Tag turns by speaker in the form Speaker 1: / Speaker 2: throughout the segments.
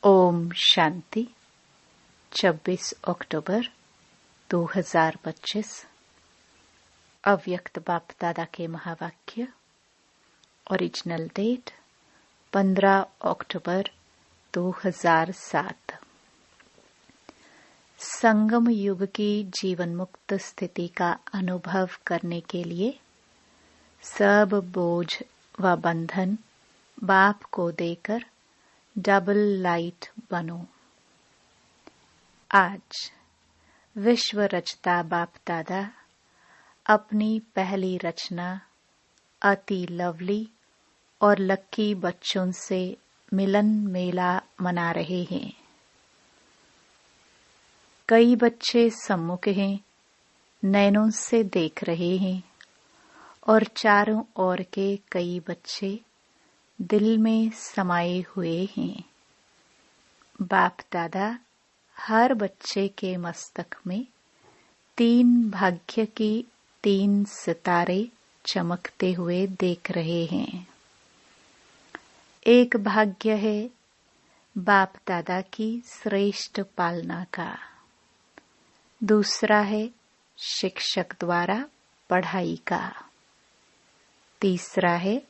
Speaker 1: ओम शांति। 26 अक्टूबर 2025। अव्यक्त बाप दादा के महावाक्य। ओरिजिनल डेट 15 अक्टूबर 2007। संगम युग की जीवन मुक्त स्थिति का अनुभव करने के लिए सब बोझ व बंधन बाप को देकर डबल लाइट बनो। आज विश्व रचता बाप दादा अपनी पहली रचना अति लवली और लक्की बच्चों से मिलन मेला मना रहे हैं। कई बच्चे सम्मुख हैं, नैनों से देख रहे हैं और चारों ओर के कई बच्चे दिल में समाये हुए हैं। बाप दादा हर बच्चे के मस्तक में 3 भाग्य की 3 सितारे चमकते हुए देख रहे हैं। एक भाग्य है बाप दादा की श्रेष्ठ पालना का, दूसरा है शिक्षक द्वारा पढ़ाई का, तीसरा है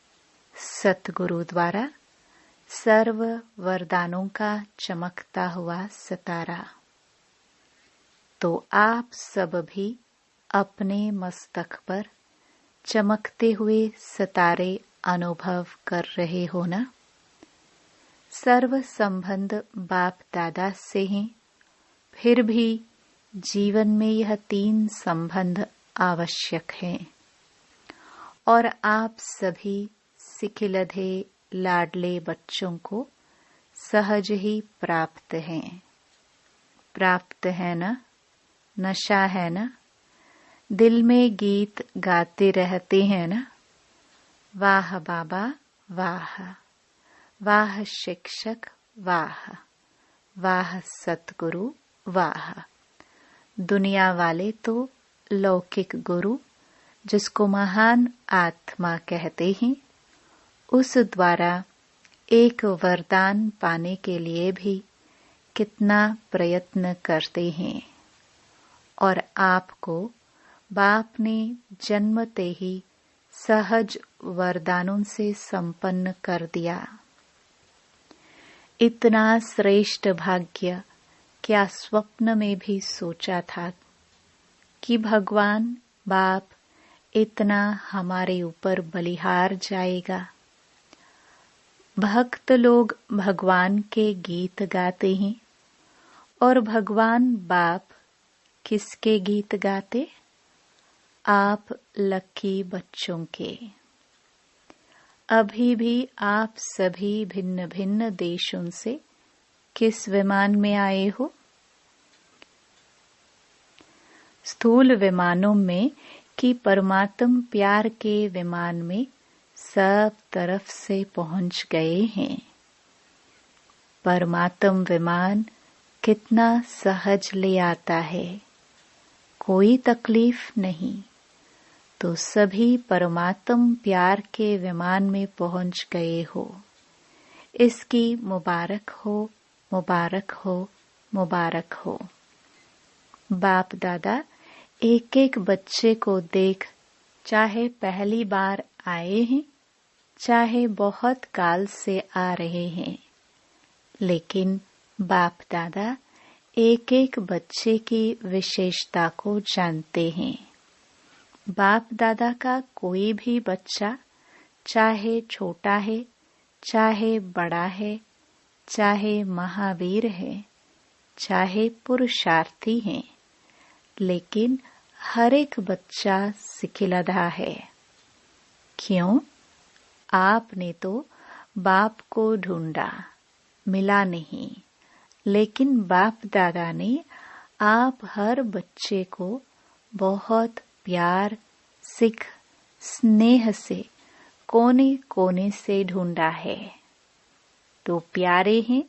Speaker 1: सतगुरु द्वारा सर्व वरदानों का चमकता हुआ सितारा। तो आप सब भी अपने मस्तक पर चमकते हुए सितारे अनुभव कर रहे हो ना। सर्व संबंध बाप दादा से हैं, फिर भी जीवन में यह 3 संबंध आवश्यक हैं और आप सभी सिखिलधे लाडले बच्चों को सहज ही प्राप्त है ना। नशा है ना, दिल में गीत गाते रहते हैं ना। वाह बाबा वाह, वाह शिक्षक वाह, वाह सतगुरु वाह। दुनिया वाले तो लौकिक गुरु जिसको महान आत्मा कहते हैं, उस द्वारा एक वरदान पाने के लिए भी कितना प्रयत्न करते हैं और आपको बाप ने जन्मते ही सहज वरदानों से संपन्न कर दिया। इतना श्रेष्ठ भाग्य क्या स्वप्न में भी सोचा था कि भगवान बाप इतना हमारे ऊपर बलिहार जाएगा। भक्त लोग भगवान के गीत गाते हैं और भगवान बाप किसके गीत गाते? आप लकी बच्चों के। अभी भी आप सभी भिन्न भिन्न देशों से किस विमान में आए हो? स्थूल विमानों में कि परमात्म प्यार के विमान में सब तरफ से पहुंच गए हैं। परमात्म विमान कितना सहज ले आता है, कोई तकलीफ नहीं। तो सभी परमात्म प्यार के विमान में पहुंच गए हो। इसकी मुबारक हो, मुबारक हो, मुबारक हो। बाप दादा एक एक बच्चे को देख, चाहे पहली बार आए हैं, चाहे बहुत काल से आ रहे हैं, लेकिन बाप दादा एक एक बच्चे की विशेषता को जानते हैं। बाप दादा का कोई भी बच्चा चाहे छोटा है, चाहे बड़ा है, चाहे महावीर है, चाहे पुरुषार्थी है, लेकिन हर एक बच्चा सिखिलधा है। क्यों? आपने तो बाप को ढूंढा, मिला नहीं, लेकिन बाप दादा ने आप हर बच्चे को बहुत प्यार, सिख, स्नेह से कोने कोने से ढूंढा है। तो प्यारे हैं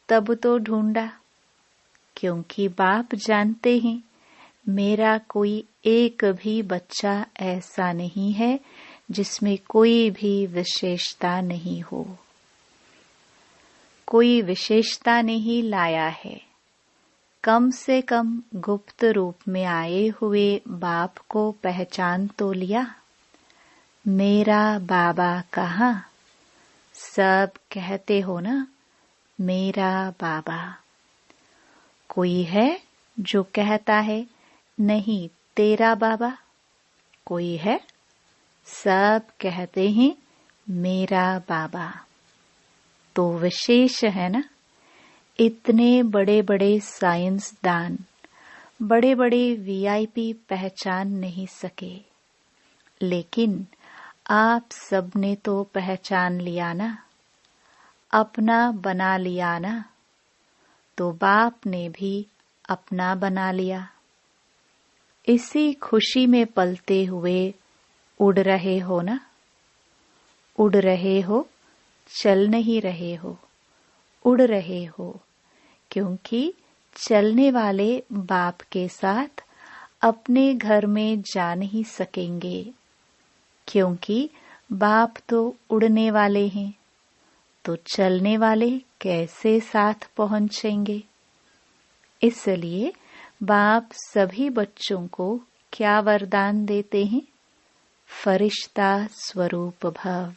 Speaker 1: तब तो ढूंढा, क्योंकि बाप जानते हैं मेरा कोई एक भी बच्चा ऐसा नहीं है जिसमें कोई भी विशेषता नहीं हो। कोई विशेषता नहीं लाया है। कम से कम गुप्त रूप में आए हुए बाप को पहचान तो लिया। मेरा बाबा कहाँ? सब कहते हो ना, मेरा बाबा। कोई है जो कहता है नहीं तेरा बाबा? कोई है? सब कहते हैं मेरा बाबा। तो विशेष है ना। इतने बड़े बड़े साइंसदान, बड़े बड़े वीआईपी पहचान नहीं सके, लेकिन आप सबने तो पहचान लिया ना, अपना बना लिया ना। तो बाप ने भी अपना बना लिया। इसी खुशी में पलते हुए उड़ रहे हो ना। उड़ रहे हो, चल नहीं रहे हो, उड़ रहे हो, क्योंकि चलने वाले बाप के साथ अपने घर में जा नहीं सकेंगे, क्योंकि बाप तो उड़ने वाले हैं। तो चलने वाले कैसे साथ पहुंचेंगे? इसलिए बाप सभी बच्चों को क्या वरदान देते हैं? फरिश्ता स्वरूप भव।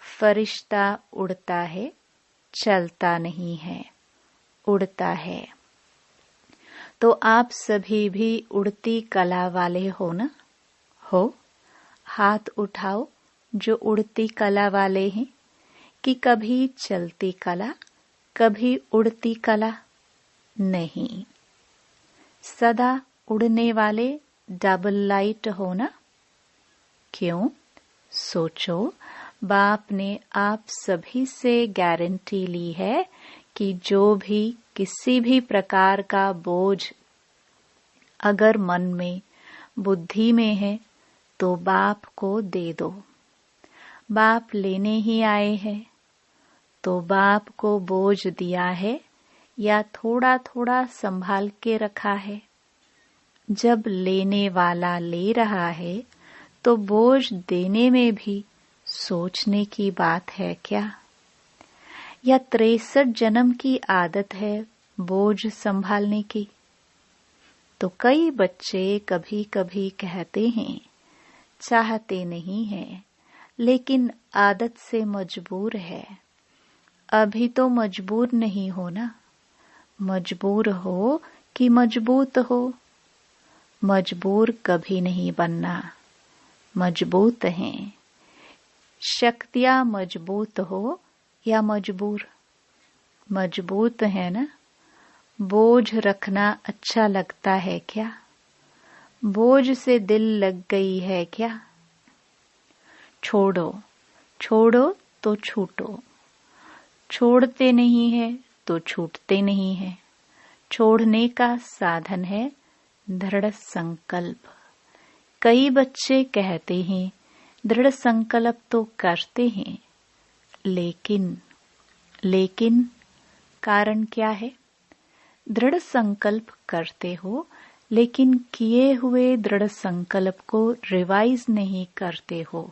Speaker 1: फरिश्ता उड़ता है, चलता नहीं है, उड़ता है। तो आप सभी भी उड़ती कला वाले हो ना? हो? हाथ उठाओ जो उड़ती कला वाले हैं। कि कभी चलती कला, कभी उड़ती कला नहीं, सदा उड़ने वाले डबल लाइट हो ना। क्यों? सोचो, बाप ने आप सभी से गारंटी ली है कि जो भी किसी भी प्रकार का बोझ अगर मन में, बुद्धि में है तो बाप को दे दो। बाप लेने ही आए हैं, तो बाप को बोझ दिया है या थोड़ा थोड़ा संभाल के रखा है। जब लेने वाला ले रहा है तो बोझ देने में भी सोचने की बात है क्या? या 63 जन्म की आदत है बोझ संभालने की? तो कई बच्चे कभी कभी कहते हैं चाहते नहीं हैं, लेकिन आदत से मजबूर है। अभी तो मजबूर नहीं हो ना। मजबूर हो कि मजबूत हो? मजबूर कभी नहीं बनना, मजबूत हैं। शक्तियां मजबूत हो या मजबूर? मजबूत है ना। बोझ रखना अच्छा लगता है क्या? बोझ से दिल लग गई है क्या? छोड़ो, छोड़ो तो छूटो। छोड़ते नहीं है तो छूटते नहीं है। छोड़ने का साधन है दृढ़ संकल्प। कई बच्चे कहते हैं दृढ़ संकल्प तो करते हैं, लेकिन कारण क्या है? दृढ़ संकल्प करते हो, लेकिन किए हुए दृढ़ संकल्प को रिवाइज नहीं करते हो।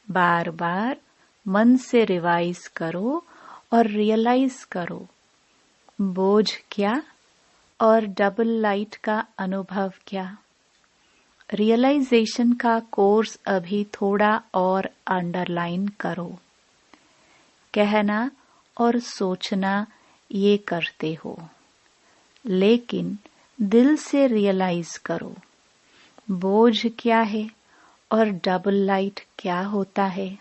Speaker 1: बार बार मन से रिवाइज करो और रियलाइज करो। बोझ क्या और डबल लाइट का अनुभव क्या? रियलाइजेशन का कोर्स अभी थोड़ा और अंडरलाइन करो। कहना और सोचना ये करते हो, लेकिन दिल से रियलाइज करो बोझ क्या है और डबल लाइट क्या होता है।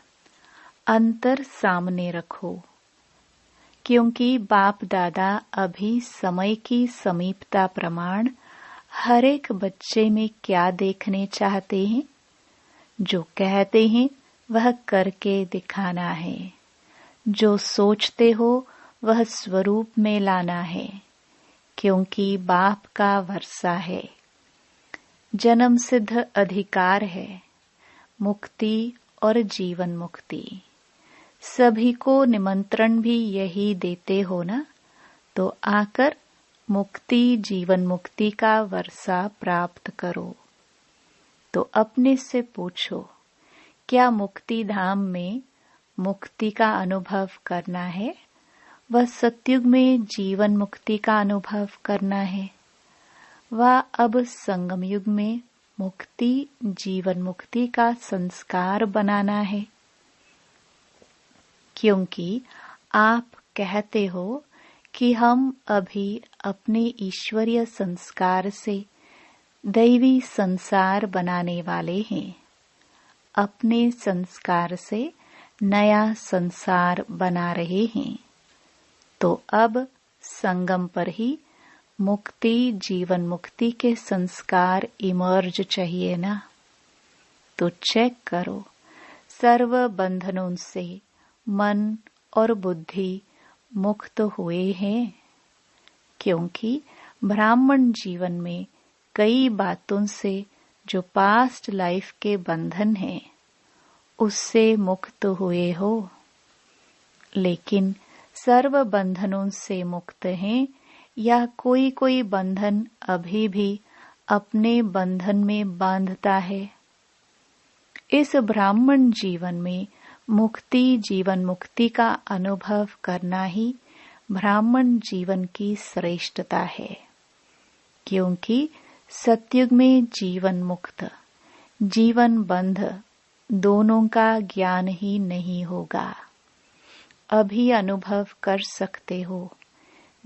Speaker 1: अंतर सामने रखो, क्योंकि बाप दादा अभी समय की समीपता प्रमाण हर एक बच्चे में क्या देखने चाहते हैं? जो कहते हैं वह करके दिखाना है। जो सोचते हो वह स्वरूप में लाना है, क्योंकि बाप का वर्षा है। जन्म सिद्ध अधिकार है, मुक्ति और जीवन मुक्ति। सभी को निमंत्रण भी यही देते हो ना। तो आकर मुक्ति जीवन मुक्ति का वर्षा प्राप्त करो। तो अपने से पूछो, क्या मुक्ति धाम में मुक्ति का अनुभव करना है वह सतयुग में जीवन मुक्ति का अनुभव करना है, वह अब संगम युग में मुक्ति जीवन मुक्ति का संस्कार बनाना है। क्योंकि आप कहते हो कि हम अभी अपने ईश्वरीय संस्कार से दैवी संसार बनाने वाले हैं, अपने संस्कार से नया संसार बना रहे हैं। तो अब संगम पर ही मुक्ति जीवन मुक्ति के संस्कार इमर्ज चाहिए ना। तो चेक करो, सर्व बंधनों से मन और बुद्धि मुक्त हुए हैं। क्योंकि ब्राह्मण जीवन में कई बातों से जो पास्ट लाइफ के बंधन हैं उससे मुक्त हुए हो। लेकिन सर्व बंधनों से मुक्त हैं या कोई कोई बंधन अभी भी अपने बंधन में बांधता है। इस ब्राह्मण जीवन में मुक्ति जीवन मुक्ति का अनुभव करना ही ब्राह्मण जीवन की श्रेष्ठता है। क्योंकि सतयुग में जीवन मुक्त जीवन बंध दोनों का ज्ञान ही नहीं होगा। अभी अनुभव कर सकते हो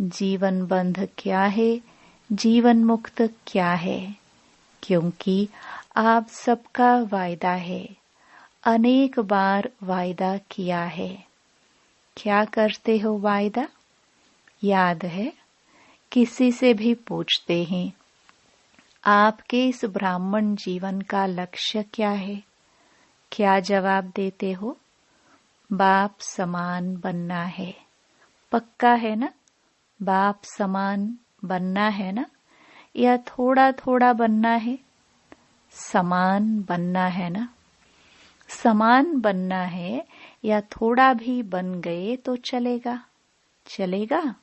Speaker 1: जीवन बंध क्या है, जीवन मुक्त क्या है। क्योंकि आप सबका वायदा है, अनेक बार वायदा किया है। क्या करते हो वायदा? याद है? किसी से भी पूछते हैं आपके इस ब्राह्मण जीवन का लक्ष्य क्या है? क्या जवाब देते हो? बाप समान बनना है। पक्का है ना? बाप समान बनना है ना? या थोड़ा थोड़ा बनना है? समान बनना है ना? समान बनना है या थोड़ा भी बन गए तो चलेगा? चलेगा?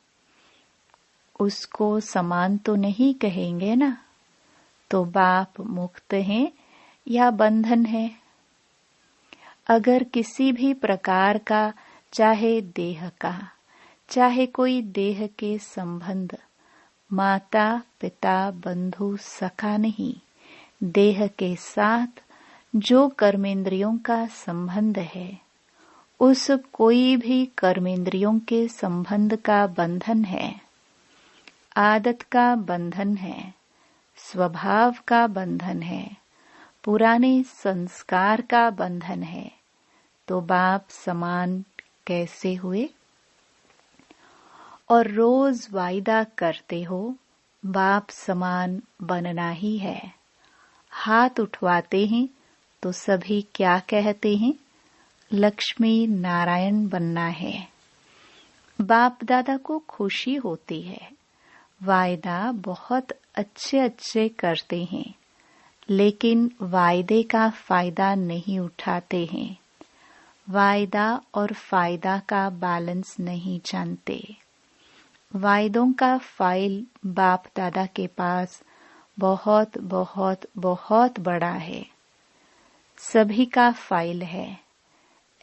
Speaker 1: उसको समान तो नहीं कहेंगे ना। तो बाप मुक्त हैं या बंधन है? अगर किसी भी प्रकार का, चाहे देह का, चाहे कोई देह के संबंध, माता पिता बंधु सखा नहीं, देह के साथ जो कर्मेंद्रियों का संबंध है, उस कोई भी कर्मेंद्रियों के संबंध का बंधन है, आदत का बंधन है, स्वभाव का बंधन है, पुराने संस्कार का बंधन है, तो बाप समान कैसे हुए? और रोज वायदा करते हो बाप समान बनना ही है। हाथ उठवाते हैं तो सभी क्या कहते हैं? लक्ष्मी नारायण बनना है। बाप दादा को खुशी होती है, वायदा बहुत अच्छे अच्छे करते हैं, लेकिन वायदे का फायदा नहीं उठाते हैं। वायदा और फायदा का बैलेंस नहीं जानते। वायदों का फाइल बाप दादा के पास बहुत बहुत बहुत बड़ा है। सभी का फाइल है।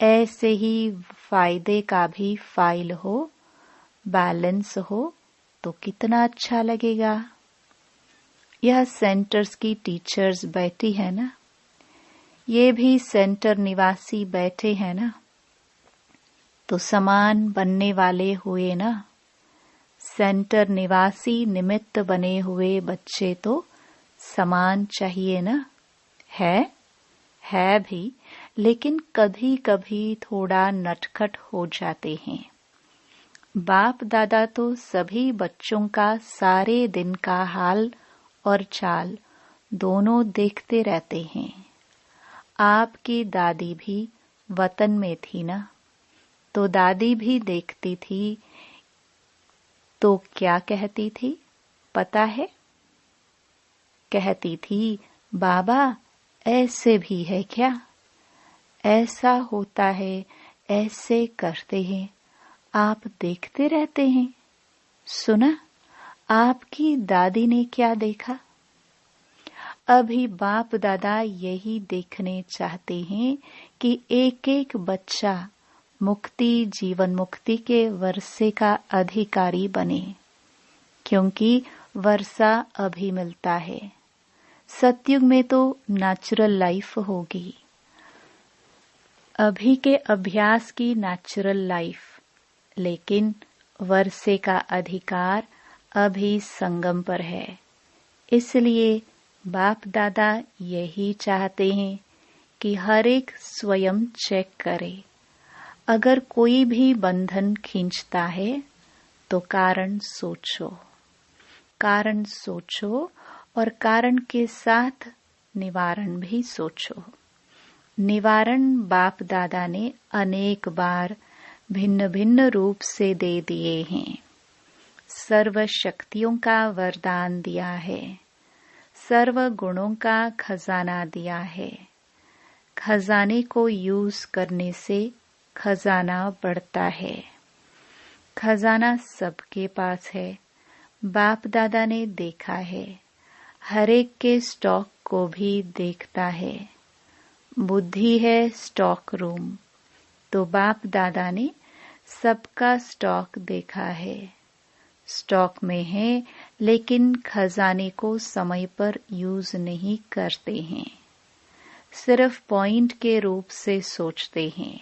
Speaker 1: ऐसे ही फायदे का भी फाइल हो, बैलेंस हो तो कितना अच्छा लगेगा। यह सेंटर्स की टीचर्स बैठी है ना, ये भी सेंटर निवासी बैठे हैं ना, तो समान बनने वाले हुए ना। सेंटर निवासी निमित्त बने हुए बच्चे तो समान चाहिए ना। है भी, लेकिन कभी कभी थोड़ा नटखट हो जाते हैं। बाप दादा तो सभी बच्चों का सारे दिन का हाल और चाल दोनों देखते रहते हैं। आपकी दादी भी वतन में थी ना, तो दादी भी देखती थी तो क्या कहती थी पता है? कहती थी, बाबा ऐसे भी है क्या? ऐसा होता है, ऐसे करते हैं, आप देखते रहते हैं। सुना आपकी दादी ने क्या देखा? अभी बाप दादा यही देखने चाहते हैं कि एक एक बच्चा मुक्ति जीवन मुक्ति के वर्षे का अधिकारी बने, क्योंकि वर्षा अभी मिलता है। सतयुग में तो नेचुरल लाइफ होगी, अभी के अभ्यास की नेचुरल लाइफ, लेकिन वर्षे का अधिकार अभी संगम पर है। इसलिए बाप दादा यही चाहते हैं कि हर एक स्वयं चेक करे। अगर कोई भी बंधन खींचता है तो कारण सोचो और कारण के साथ निवारण भी सोचो। निवारण बाप दादा ने अनेक बार भिन्न भिन्न रूप से दे दिए हैं। सर्व शक्तियों का वरदान दिया है, सर्व गुणों का खजाना दिया है। खजाने को यूज करने से खजाना बढ़ता है। खजाना सबके पास है। बाप दादा ने देखा है, हर एक के स्टॉक को भी देखता है। बुद्धि है स्टॉक रूम, तो बाप दादा ने सबका स्टॉक देखा है। स्टॉक में है, लेकिन खजाने को समय पर यूज नहीं करते हैं, सिर्फ पॉइंट के रूप से सोचते हैं।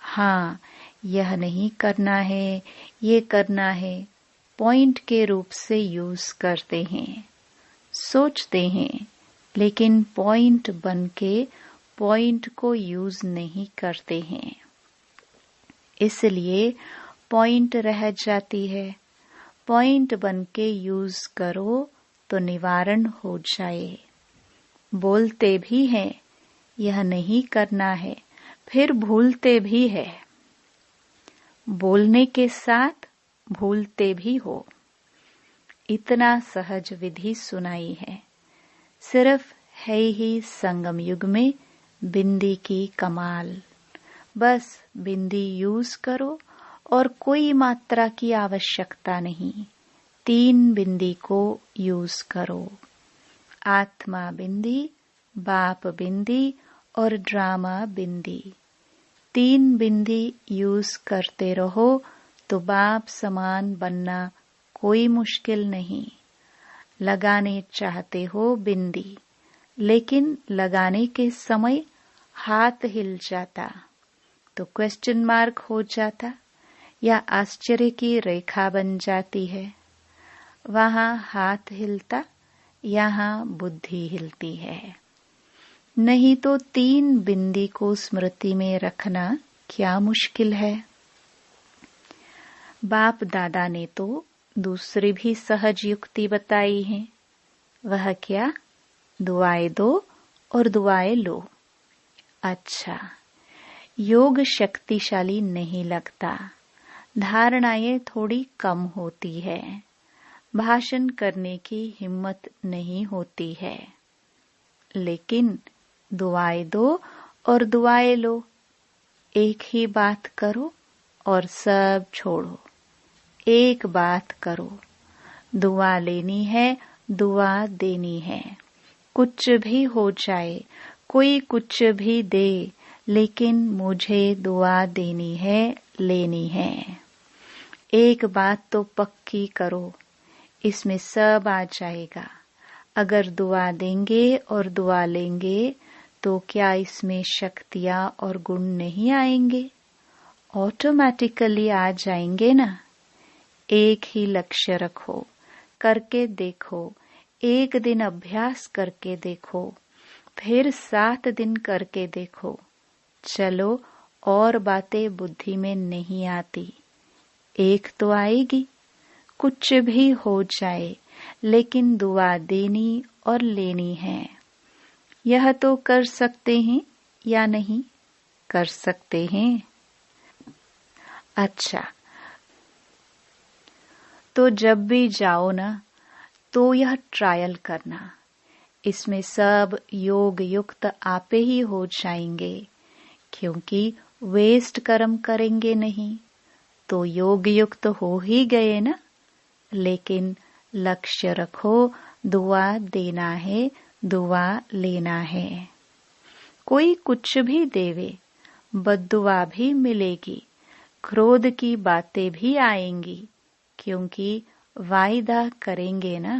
Speaker 1: हाँ, यह नहीं करना है, ये करना है, पॉइंट के रूप से यूज करते हैं, सोचते हैं, लेकिन पॉइंट बनके पॉइंट को यूज नहीं करते हैं। इसलिए पॉइंट रह जाती है। पॉइंट बनके यूज करो तो निवारण हो जाए। बोलते भी हैं यह नहीं करना है, फिर भूलते भी है। बोलने के साथ भूलते भी हो। इतना सहज विधि सुनाई है। सिर्फ है ही संगम युग में बिंदी की कमाल। बस बिंदी यूज करो और कोई मात्रा की आवश्यकता नहीं। 3 बिंदी को यूज करो। आत्मा बिंदी, बाप बिंदी और ड्रामा बिंदी। 3 बिंदी यूज करते रहो तो बाप समान बनना कोई मुश्किल नहीं। लगाने चाहते हो बिंदी, लेकिन लगाने के समय हाथ हिल जाता तो क्वेश्चन मार्क हो जाता या आश्चर्य की रेखा बन जाती है। वहां हाथ हिलता, यहाँ बुद्धि हिलती है। नहीं तो 3 बिंदी को स्मृति में रखना क्या मुश्किल है। बाप दादा ने तो दूसरी भी सहज युक्ति बताई है। वह क्या? दुआएं दो और दुआएं लो। अच्छा, योग शक्तिशाली नहीं लगता, धारणाएं थोड़ी कम होती है, भाषण करने की हिम्मत नहीं होती है, लेकिन दुआएं दो और दुआएं लो। एक ही बात करो और सब छोड़ो। एक बात करो, दुआ लेनी है, दुआ देनी है। कुछ भी हो जाए, कोई कुछ भी दे, लेकिन मुझे दुआ देनी है, लेनी है। एक बात तो पक्की करो, इसमें सब आ जाएगा। अगर दुआ देंगे और दुआ लेंगे तो क्या इसमें शक्तियां और गुण नहीं आएंगे? ऑटोमेटिकली आ जाएंगे ना। एक ही लक्ष्य रखो, करके देखो। एक दिन अभ्यास करके देखो, फिर 7 दिन करके देखो। चलो, और बातें बुद्धि में नहीं आती, एक तो आएगी। कुछ भी हो जाए, लेकिन दुआ देनी और लेनी है। यह तो कर सकते हैं या नहीं कर सकते हैं? अच्छा, तो जब भी जाओ ना, तो यह ट्रायल करना। इसमें सब योग युक्त आपे ही हो जाएंगे, क्योंकि वेस्ट कर्म करेंगे नहीं तो योग युक्त हो ही गए ना। लेकिन लक्ष्य रखो, दुआ देना है, दुआ लेना है। कोई कुछ भी देवे, बद्दुआ भी मिलेगी, क्रोध की बातें भी आएंगी, क्योंकि वायदा करेंगे ना।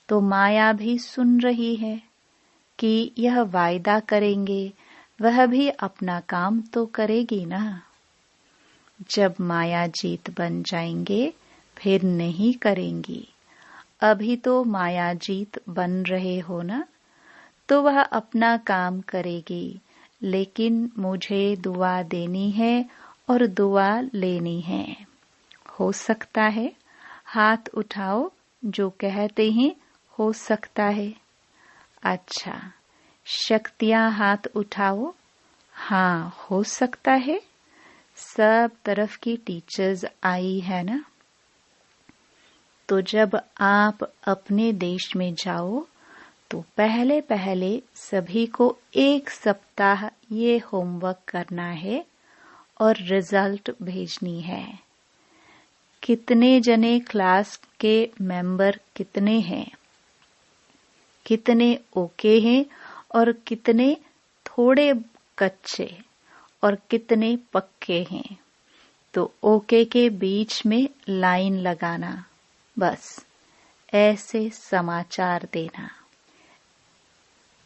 Speaker 1: तो माया भी सुन रही है कि यह वायदा करेंगे, वह भी अपना काम तो करेगी ना। जब माया जीत बन जाएंगे फिर नहीं करेंगी। अभी तो माया जीत बन रहे हो ना, तो वह अपना काम करेगी, लेकिन मुझे दुआ देनी है और दुआ लेनी है। हो सकता है? हाथ उठाओ जो कहते हैं हो सकता है। अच्छा, शक्तियां हाथ उठाओ। हाँ, हो सकता है। सब तरफ की टीचर्स आई है ना। तो जब आप अपने देश में जाओ तो पहले पहले सभी को 1 सप्ताह ये होमवर्क करना है और रिजल्ट भेजनी है। कितने जने क्लास के मेंबर कितने हैं, कितने ओके हैं और कितने थोड़े कच्चे और कितने पक्के हैं। तो ओके के बीच में लाइन लगाना, बस ऐसे समाचार देना।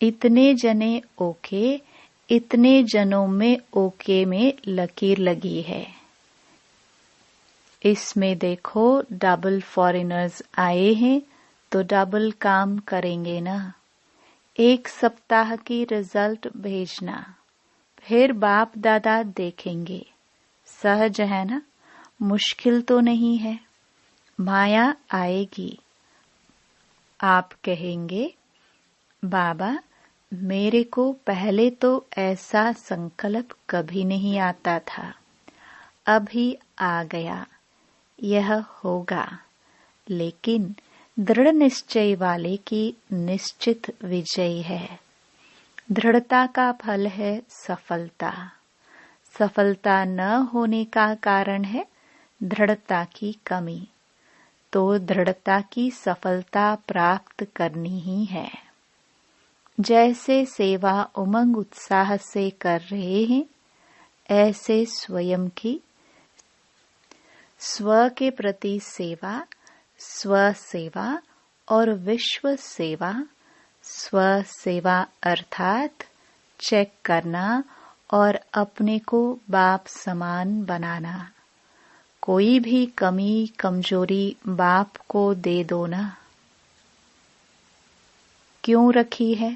Speaker 1: इतने जने ओके, इतने जनों में ओके में लकीर लगी है। इसमें देखो डबल फॉरेनर्स आए हैं तो डबल काम करेंगे ना। 1 सप्ताह की रिजल्ट भेजना, फिर बाप दादा देखेंगे। सहज है ना, मुश्किल तो नहीं है। माया आएगी, आप कहेंगे बाबा मेरे को पहले तो ऐसा संकल्प कभी नहीं आता था, अभी आ गया, यह होगा। लेकिन दृढ़ निश्चय वाले की निश्चित विजय है। दृढ़ता का फल है सफलता। सफलता न होने का कारण है दृढ़ता की कमी। तो दृढ़ता की सफलता प्राप्त करनी ही है। जैसे सेवा उमंग उत्साह से कर रहे हैं, ऐसे स्वयं की स्व के प्रति सेवा, स्व सेवा और विश्व सेवा। स्व सेवा अर्थात चेक करना और अपने को बाप समान बनाना। कोई भी कमी कमजोरी बाप को दे दो ना। क्यों रखी है?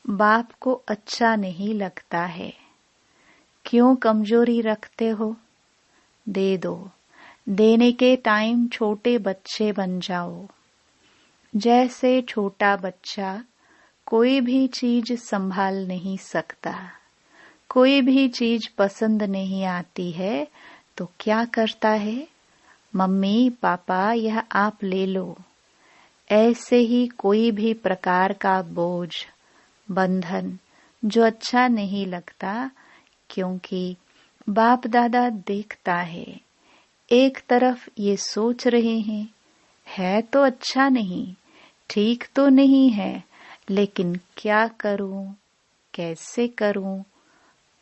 Speaker 1: बाप को अच्छा नहीं लगता है। क्यों कमजोरी रखते हो? दे दो। देने के टाइम छोटे बच्चे बन जाओ। जैसे छोटा बच्चा कोई भी चीज संभाल नहीं सकता, कोई भी चीज पसंद नहीं आती है तो क्या करता है? मम्मी पापा यह आप ले लो। ऐसे ही कोई भी प्रकार का बोझ, बंधन जो अच्छा नहीं लगता, क्योंकि बाप दादा देखता है। एक तरफ ये सोच रहे हैं, है तो अच्छा नहीं, ठीक तो नहीं है, लेकिन क्या करूं, कैसे करूं,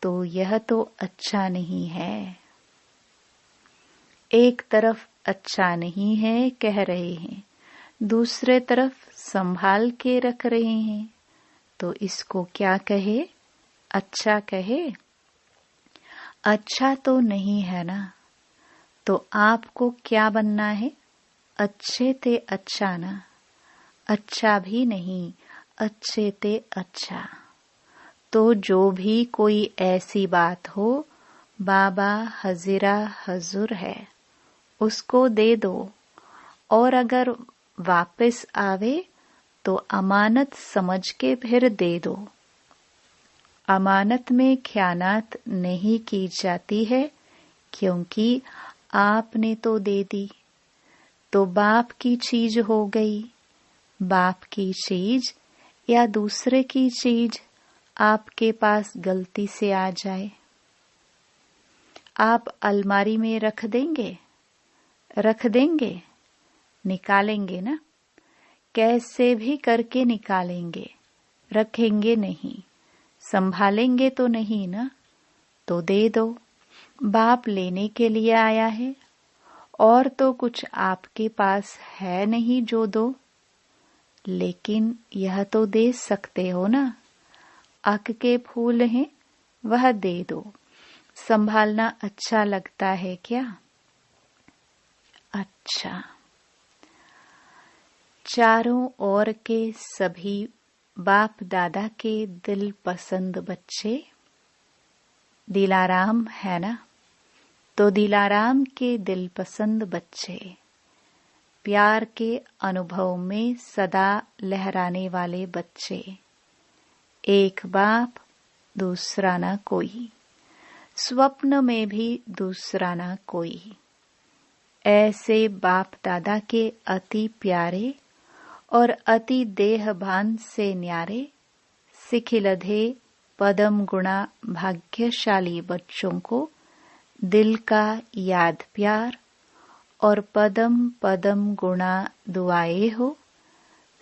Speaker 1: तो यह तो अच्छा नहीं है। एक तरफ अच्छा नहीं है कह रहे हैं, दूसरे तरफ संभाल के रख रहे हैं, तो इसको क्या कहे? अच्छा कहे? अच्छा तो नहीं है ना। तो आपको क्या बनना है? अच्छे ते अच्छा ना। अच्छा भी नहीं, अच्छे ते अच्छा। तो जो भी कोई ऐसी बात हो, बाबा हजीरा हजूर है, उसको दे दो। और अगर वापस आवे तो अमानत समझ के फिर दे दो। अमानत में ख्यानात नहीं की जाती है, क्योंकि आपने तो दे दी। तो बाप की चीज हो गई। बाप की चीज या दूसरे की चीज आपके पास गलती से आ जाए, आप अलमारी में रख देंगे? रख देंगे? निकालेंगे ना? कैसे भी करके निकालेंगे, रखेंगे नहीं। संभालेंगे तो नहीं ना। तो दे दो, बाप लेने के लिए आया है और तो कुछ आपके पास है नहीं जो दो, लेकिन यह तो दे सकते हो ना। अक के फूल हैं, वह दे दो। संभालना अच्छा लगता है क्या? अच्छा। चारों ओर के सभी बाप दादा के दिल पसंद बच्चे दिलाराम है ना, तो दिलाराम के दिल पसंद बच्चे प्यार के अनुभव में सदा लहराने वाले बच्चे, एक बाप दूसरा ना कोई, स्वप्न में भी दूसरा ना कोई। ऐसे बाप दादा के अति प्यारे और अति देहभान से न्यारे सिखिलधे पदम गुणा भाग्यशाली बच्चों को दिल का याद प्यार और पदम पदम गुणा दुआए हो।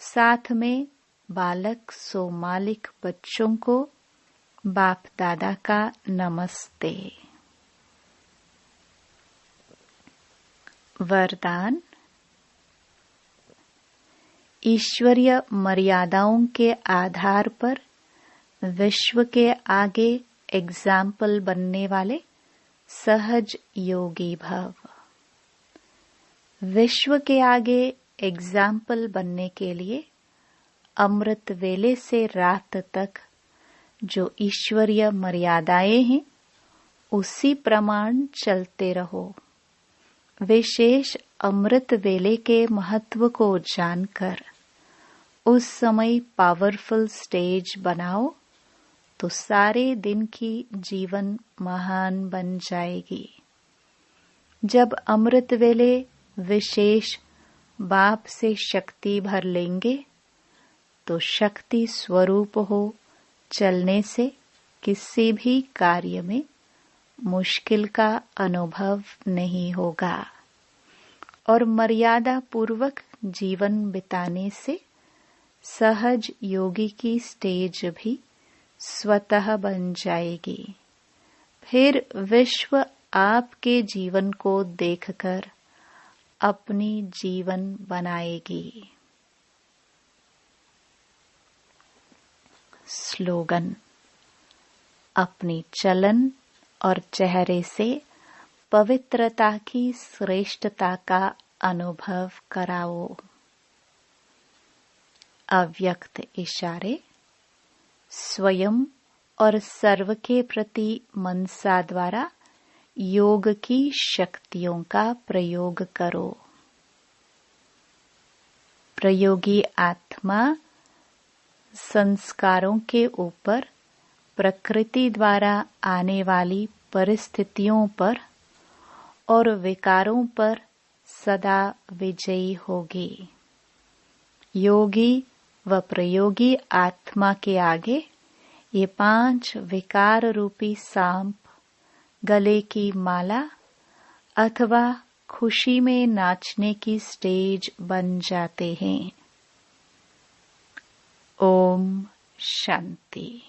Speaker 1: साथ में बालक सो मालिक बच्चों को बाप दादा का नमस्ते। वरदान। ईश्वरीय मर्यादाओं के आधार पर विश्व के आगे एग्जाम्पल बनने वाले सहज योगी भव। विश्व के आगे एग्जाम्पल बनने के लिए अमृत वेले से रात तक जो ईश्वरीय मर्यादाएं हैं उसी प्रमाण चलते रहो। विशेष अमृत वेले के महत्व को जानकर उस समय पावरफुल स्टेज बनाओ तो सारे दिन की जीवन महान बन जाएगी। जब अमृत वेले विशेष बाप से शक्ति भर लेंगे तो शक्ति स्वरूप हो चलने से किसी भी कार्य में मुश्किल का अनुभव नहीं होगा और मर्यादा पूर्वक जीवन बिताने से सहज योगी की स्टेज भी स्वतः बन जाएगी। फिर विश्व आपके जीवन को देखकर अपनी जीवन बनाएगी। स्लोगन। अपनी चलन और चेहरे से पवित्रता की श्रेष्ठता का अनुभव कराओ। अव्यक्त इशारे। स्वयं और सर्व के प्रति मनसा द्वारा योग की शक्तियों का प्रयोग करो। प्रयोगी आत्मा संस्कारों के ऊपर प्रकृति द्वारा आने वाली परिस्थितियों पर और विकारों पर सदा विजयी होगी। योगी व प्रयोगी आत्मा के आगे ये 5 विकार रूपी सांप गले की माला अथवा खुशी में नाचने की स्टेज बन जाते हैं। ओम शांति।